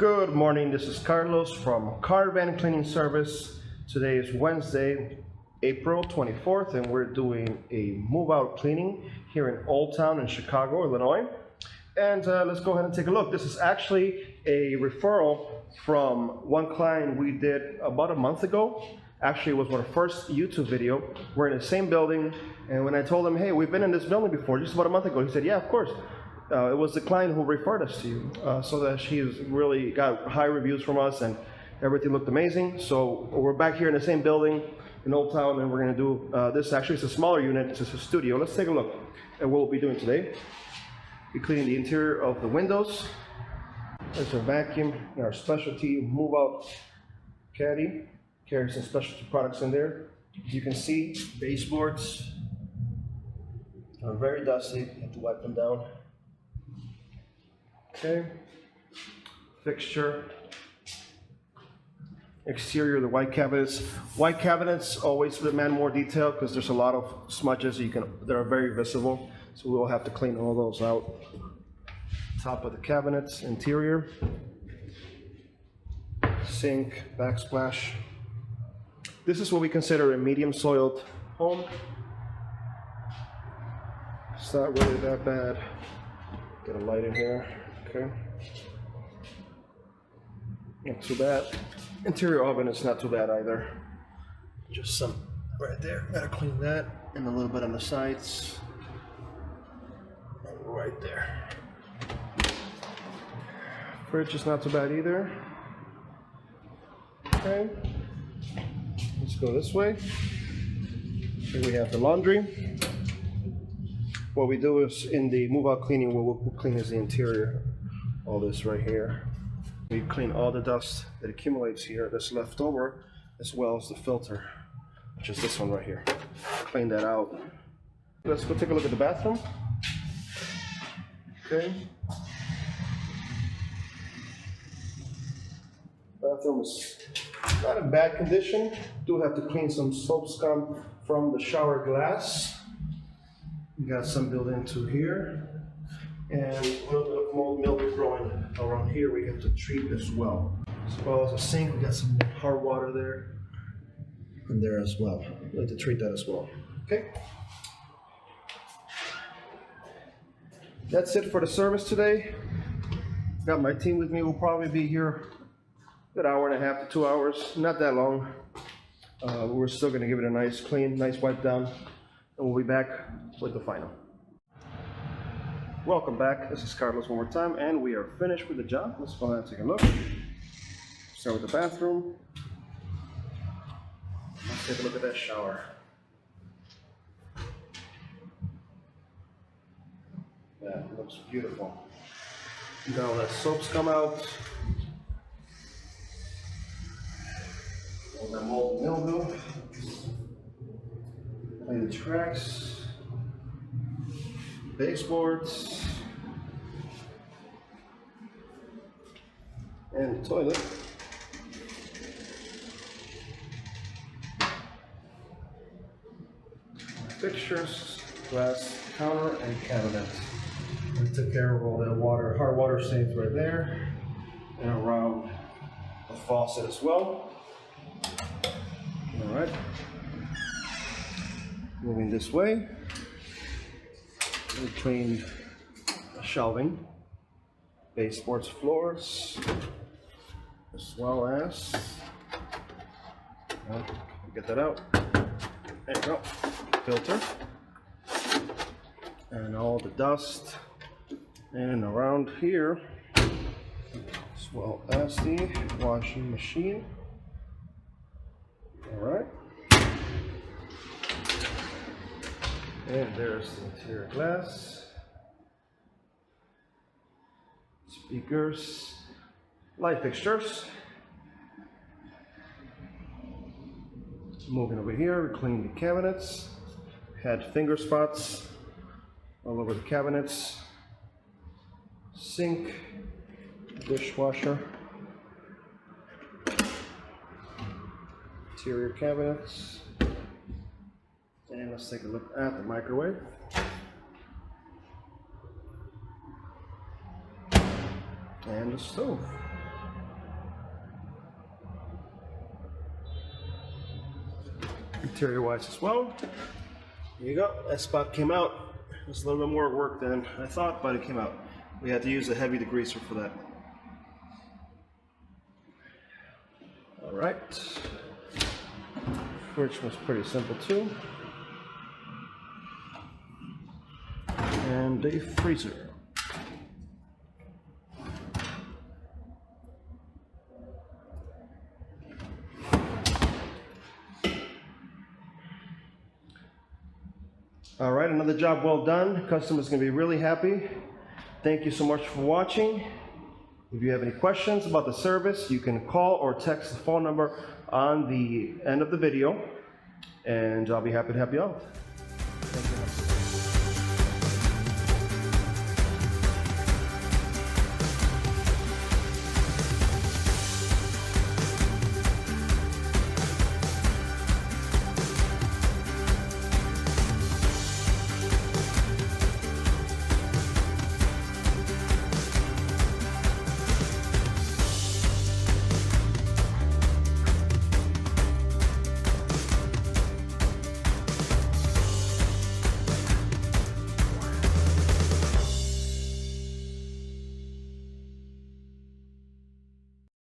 Good morning, this is Carlos from Caravan Cleaning Service. Today is Wednesday, April 24th, and we're doing a move-out cleaning here in Oldtown in Chicago, Illinois. And let's go ahead and take a look. This is actually a referral from one client we did about a month ago. Actually, it was our first YouTube video. We're in the same building, and when I told him, hey, we've been in this building before, just about a month ago, he said, yeah, of course. It was the client who referred us to you, so that she's really got high reviews from us, and everything looked amazing. So we're back here in the same building in Oldtown, and we're going to do this. Actually, it's a smaller unit. It's just a studio. Let's take a look at what we'll be doing today. We're cleaning the interior of the windows. There's our vacuum, and our specialty move-out caddy. Carries some specialty products in there. As you can see, baseboards are very dusty. You have to wipe them down. Okay, fixture, exterior, the white cabinets. White cabinets always demand more detail because there's a lot of smudges that are very visible. So we will have to clean all those out. Top of the cabinets, interior, sink, backsplash. This is what we consider a medium soiled home. It's not really that bad. Get a light in here. Okay. Not too bad. Interior oven is not too bad either. Just some right there. Gotta clean that. And a little bit on the sides. Right there. Fridge is not too bad either. Okay. Let's go this way. Here we have the laundry. What we do is in the move-out cleaning, what we'll clean is the interior. All this right here. We clean all the dust that accumulates here that's left over, as well as the filter, which is this one right here. Clean that out. Let's go take a look at the bathroom. Okay. Bathroom is not in bad condition. Do have to clean some soap scum from the shower glass. We got some built into here. And a little bit of mold mildew growing around here we have to treat as well. As well as a sink, we got some hard water there and there as well. We have to treat that as well. Okay. That's it for the service today. Got my team with me. We'll probably be here an hour and a half to 2 hours. Not that long. We're still going to give it a nice clean, nice wipe down, and we'll be back with the final. Welcome back. This is Carlos one more time, and we are finished with the job. Let's go ahead and take a look. Start with the bathroom. Let's take a look at that shower. That looks beautiful. You got all that soaps come out. All that mold and mildew. Clean the tracks. Baseboards, and the toilet. Fixtures, glass counter, and cabinet. We took care of all that water, hard water stains right there, and around the faucet as well. All right. Moving this way. We cleaned shelving, baseboards, floors, as well as, get that out, there you go, filter, and all the dust, and around here, as well as the washing machine. All right. And there's the interior glass, speakers, light fixtures. Moving over here, we cleaned the cabinets. Had finger spots all over the cabinets. Sink, dishwasher, interior cabinets. And let's take a look at the microwave. And the stove. interior-wise as well. There you go. That spot came out. It was a little bit more work than I thought, but it came out. We had to use a heavy degreaser for that. All right. Fridge was pretty simple too. And a freezer. All right, another job well done. Customer's gonna be really happy. Thank you so much for watching. If you have any questions about the service, you can call or text the phone number on the end of the video, and I'll be happy to help you out.